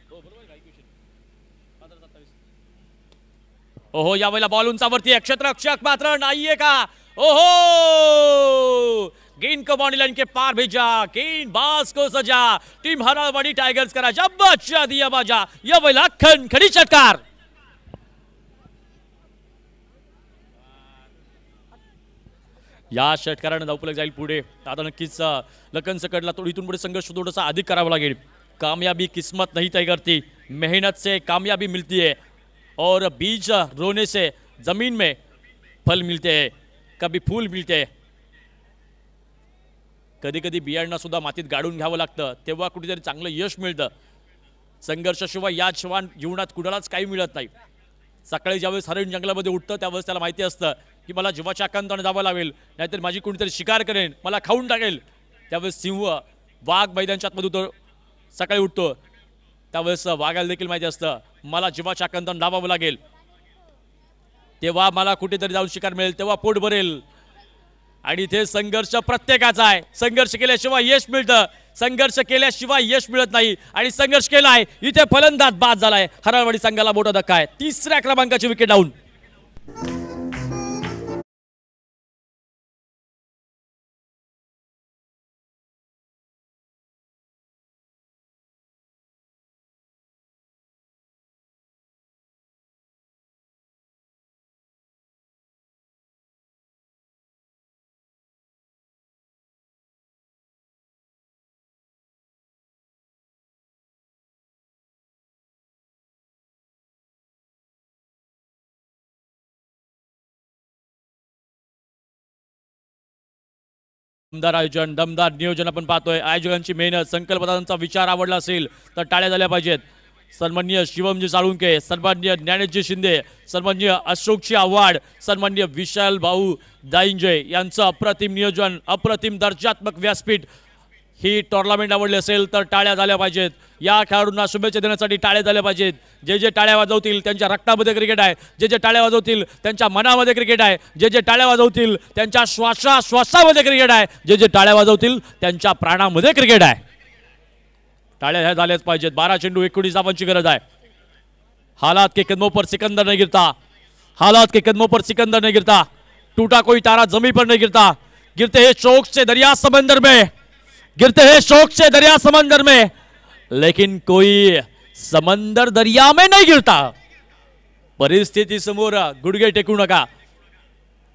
ओहो, यावेळेला बॉल उंचावरती, क्षेत्ररक्षक मात्र नाहीये का. ओहो, गेंद को बॉडी लाइन के पार भेजा, गेंद बाज को सजा. टीम हराळवाडी टाइगर्स का राजा बच्चा दिया बाजा. यावेळेला खणखणी षटकार. या षटकाराने धावफलक जाईल पुढे. आता नक्कीच लखन सकटला इथून पुढे संघर्ष थोडासा अधिक करावा लागेल. कामयाबी किस्मत नहीं तय करती, मेहनत से कामयाबी मिलती है. और बीज रोने से जमीन में फल मिलते हैं, कभी फूल मिलते हैं. कधी कधी बियाणं सुद्धा मातीत गाडून घ्यावं लागतं, तेव्हा कुठेतरी चांगलं यश मिळतं. संघर्षाशिवाय या जीवनात कुणालाच काही मिळत नाही. सकाळी ज्यावेळेस हरिण जंगलामध्ये उठतं त्यावेळेस त्याला माहिती असतं की मला जीवाच्या आकांताने जावं लागेल, नाहीतर माझी कोणीतरी शिकार करेन, मला खाऊन टाकेल. त्यावेळेस सिंह, वाघ मैदानाच्या आतमध्ये सकाळी उठतो त्यावेळेस वाघाला देखील माहिती असतं मला जीवाच्या आकांताने धावावं लागेल, तेव्हा मला कुठेतरी जाऊन शिकार मिळेल, तेव्हा पोट भरेल. आणि इथे संघर्ष प्रत्येकाचा आहे. संघर्ष केल्याशिवाय यश मिळतं, संघर्ष केल्याशिवाय यश मिळत नाही. आणि संघर्ष केलाय, इथे फलंदाज बाद झालाय. हराळवाडी संघाला मोठा धक्का आहे. 3ऱ्या क्रमांकाची विकेट डाऊन. दमदार आयोजन, दमदार नियोजन आपण पाहतोय. आयोजकांची मेहनत, संकल्पनांचा विचार आवडला असेल तर टाळ्या झाल्या पाहिजेत. सन्माननीय शिवमजी साळुंके, सन्माननीय ज्ञानेशजी शिंदे, सन्माननीय अशोकजी आव्हाड, सन्माननीय विशाल भाऊ दाईंजे यांचं अप्रतिम नियोजन, अप्रतिम दर्जात्मक व्यासपीठ. ही टुर्नामेंट आवडली असेल तर टाळ्या झाल्या पाहिजेत. या खेळाडूंना शुभेच्छा देण्यासाठी टाळ्या झाल्या पाहिजेत. जे जे टाळ्या वाजवतील त्यांच्या रक्तामध्ये क्रिकेट आहे, जे जे टाळ्या वाजवतील त्यांच्या मनामध्ये क्रिकेट आहे, जे जे टाळ्या वाजवतील त्यांच्या श्वासामध्ये क्रिकेट आहे, जे जे टाळ्या वाजवतील त्यांच्या प्राणामध्ये क्रिकेट आहे. टाळ्या ह्या झाल्याच पाहिजेत. 12 चेंडू 19 धावांची गरज आहे. हालात के कदमों पर सिकंदर नहीं गिरता, हालात के कदमों पर सिकंदर नहीं गिरता, टूटा कोई तारा जमीन पर नहीं गिरता, गिरते हैं शौक से दरिया समंदर में, गिरते हैं शौक से दरिया समंदर में, लेकिन कोई समंदर दरिया में नहीं गिरता. परिस्थिती समोर गुडघे टेकू नका.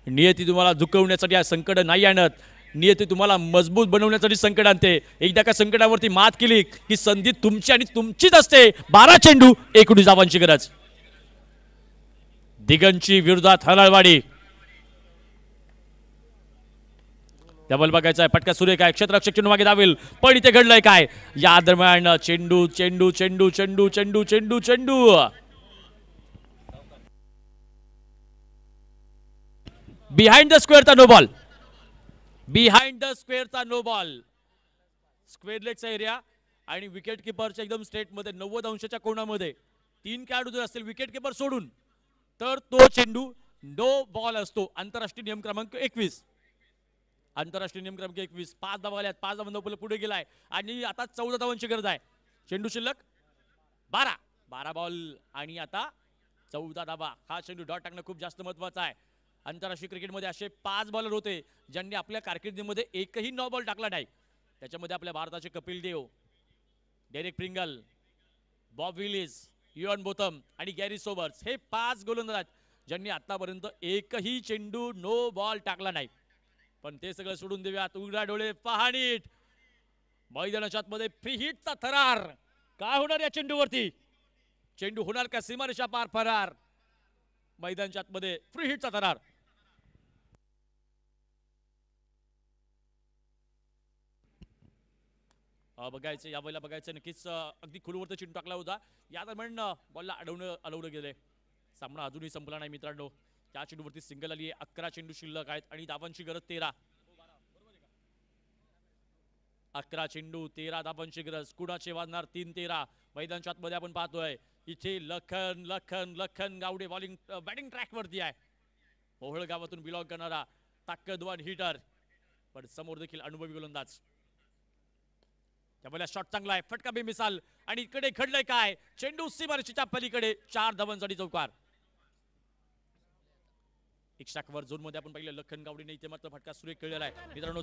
नियती तुम्हाला झुकवण्यासाठी संकट नाही आणत, नियती तुम्हाला मजबूत बनवण्यासाठी संकट आणते. एकदा का संकटावरती मात केली की संधी तुमची आणि तुमचीच असते. 12 चेंडू 19 धावांची गरज. दिगंची विरोधात हलाळवाडी. डबल बघायचा आहे. फटका सुरेख आहे. क्षेत्ररक्षक चेंडू मागे धावेल, पण इथे घडलंय काय? या दरम्यान चेंडू चेंडू चेंडू चेंडू चेंडू चेंडू चेंडू बिहाइंड द स्क्वेअरचा नो बॉल, बिहाइंड द स्क्वेअरचा नो बॉल. स्क्वेअर लेगचा एरिया आणि विकेट किपरच्या एकदम स्ट्रेट मध्ये 90 अंशाच्या कोणामध्ये 3 खेळाडू जर असतील विकेट किपर सोडून तर तो चेंडू नो बॉल असतो. आंतरराष्ट्रीय नियम क्रमांक 21. आंतरराष्ट्रीय नियम क्रमांक 21. 5 धावा आल्यात, 5 धावांना पुढे गेलाय आणि आता 14 धावांची गरज आहे. चेंडू शिल्लक 12 बॉल आणि आता 14 धावा. हा चेंडू डॉट टाकणं खूप जास्त महत्वाचं आहे. आंतरराष्ट्रीय क्रिकेटमध्ये असे 5 बॉलर होते ज्यांनी आपल्या कारकिर्दीमध्ये एकही नो बॉल टाकला नाही. त्याच्यामध्ये आपल्या भारताचे Kapil Dev, Derek Pringle, Bob Willis, Ian Botham आणि गॅरी सोबर्स हे 5 गोलंदाज आहेत ज्यांनी आतापर्यंत एकही चेंडू नो बॉल टाकला नाही. पण ते सगळं सोडून देऊयात. उघडा डोळे पहा नीट. मैदानाच्या आतमध्ये फ्री हिटचा थरार. काय होणार या चेंडूवरती? चेंडू होणार का सीमारेषा पार फरार? मैदानाच्या आतमध्ये फ्री हिटचा थरार. बघायचं या वेळेला बघायचं नक्कीच अगदी खोलवरती चेंडू टाकला होता. या दरम्यान बॉलला अडवलं गेले. सामना अजूनही संपला नाही मित्रांनो. त्या चेंडूवरती सिंगल आली आहे. 11 चेंडू शिल्लक आहेत आणि धावांची गरज 13. 11 चेंडू 13 धावांची गरज. कुणाचे वाजणार 3-13. मैदानाच्या आतमध्ये आपण पाहतोय इथे लखन लखन लखन गावडे बॅटिंग ट्रॅक वरती आहे. मोहोळ गावातून बिलॉंग करणारा ताकदवान हिटर, पण समोर देखील अनुभवी गोलंदाज. त्यामुळे शॉट चांगला आहे, फटका बेमिसाल आणि इकडे घडलंय काय? चेंडू सीमारेषेच्या पलीकडे 4 धावांसाठी चौकार. एक्स्ट्रा कव्हर झोन मध्ये आपण पाहिलं लखन गावडीने इथे मात्र फटका सुरेख खेळलेला आहे मित्रांनो.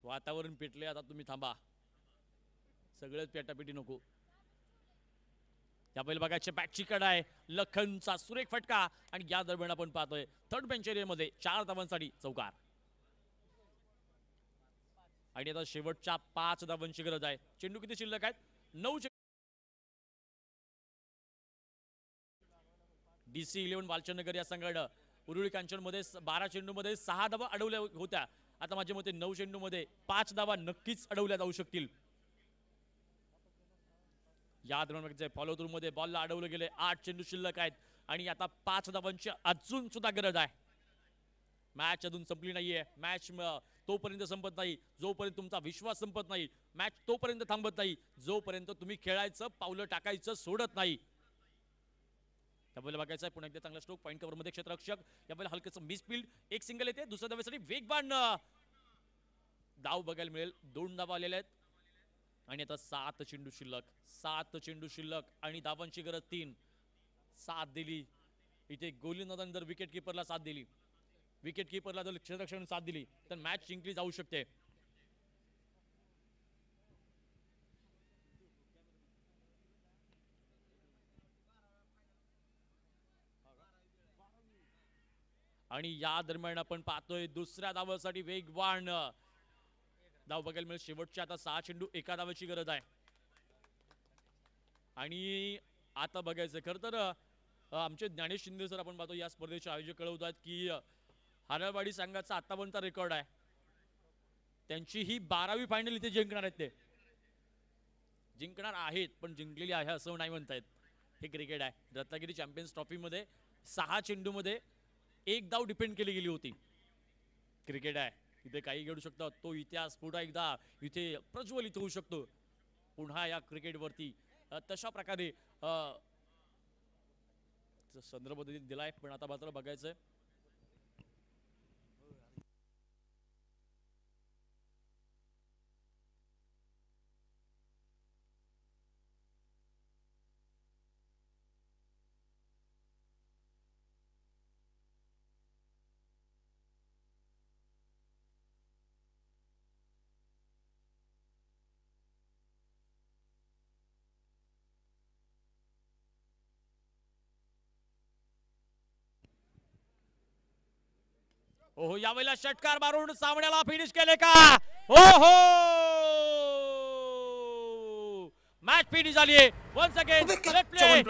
वातावरण पेटले, आता तुम्ही थांबा. सगळेच पेटापेटी नको. त्यापैल बघायचे बॅटची कड आहे. लखनचा सुरेख फटका आणि या दरम्यान आपण पाहतोय थर्ड बेंच एरियामध्ये 4 धावांसाठी चौकार. आणि आता शेवटच्या 5 धावांची गरज आहे. चेंडू किती शिल्लक आहेत? 9. DC 11 वालचंदनगर या संघानं उरुळी कांचन मध्ये 12 चेंडू मध्ये 6 धावा अडवल्या होत्या. आता माझ्या मते 9 चेंडू मध्ये 5 धावा नक्कीच अडवल्या जाऊ शकतील. या दरम्यान फॉलो थ्रू मध्ये बॉलला अडवले गेले. 8 चेंडू शिल्लक आहेत आणि आता 5 धावांची अजून सुद्धा गरज आहे. मॅच अजून संपली नाहीये. मॅच तोपर्यंत संपत नाही जोपर्यंत तुमचा विश्वास संपत नाही. मॅच तोपर्यंत थांबत नाही जोपर्यंत तुम्ही खेळायचं पावलं टाकायचं सोडत नाही. त्यामुळे बघायचं आहे पुन्हा एकदा चांगला स्ट्रोक पॉईंट कव्हर मध्ये क्षेत्ररक्षक. यावेळेला हलकंसं मिस फील्ड, एक सिंगल येते. दुसऱ्या धावेसाठी वेगवान धाव बघायला मिळेल. 2 धावा आलेल्या आहेत आणि आता 7 चेंडू शिल्लक. 7 चेंडू शिल्लक आणि धावांची गरज 3. साथ दिली इथे गोलंदाजांनी जर विकेट किपरला साथ दिली, विकेट किपरला जर क्षेत्ररक्षकाने साथ दिली तर मॅच जिंकली जाऊ शकते. आणि या दरम्यान आपण पाहतोय दुसऱ्या धावासाठी वेगवान धाव बघायला मिळेल. शेवटच्या आता 6 चेंडू एका धावाची गरज आहे. आणि आता बघायचं खरं तर आमचे ज्ञानेश शिंदे सर आपण पाहतो या स्पर्धेचे आयोजक कळवतात की हारळवाडी संघाचा आतापर्यंत रेकॉर्ड आहे. त्यांची ही 12वी फायनल इथे जिंकणार आहेत. ते जिंकणार आहेत पण जिंकलेली आहे असं नाही म्हणतायत. हे क्रिकेट आहे. रत्नागिरी चॅम्पियन्स ट्रॉफी मध्ये 6 चेंडू मध्ये 1 धाव डिपेंड केली गेली होती. क्रिकेट आहे. इथे काही घडू शकतं. तो इतिहास पुन्हा एकदा इथे प्रज्वलित होऊ शकतो पुन्हा या क्रिकेटवरती. तशा प्रकारे संदर्भ दिलाय. पण आता मात्र बघायचंय ओहो यावेळेला षटकार मारून सामन्याला फिनिश केले का? ओहो मॅच फिनिश झाली. Once again let play.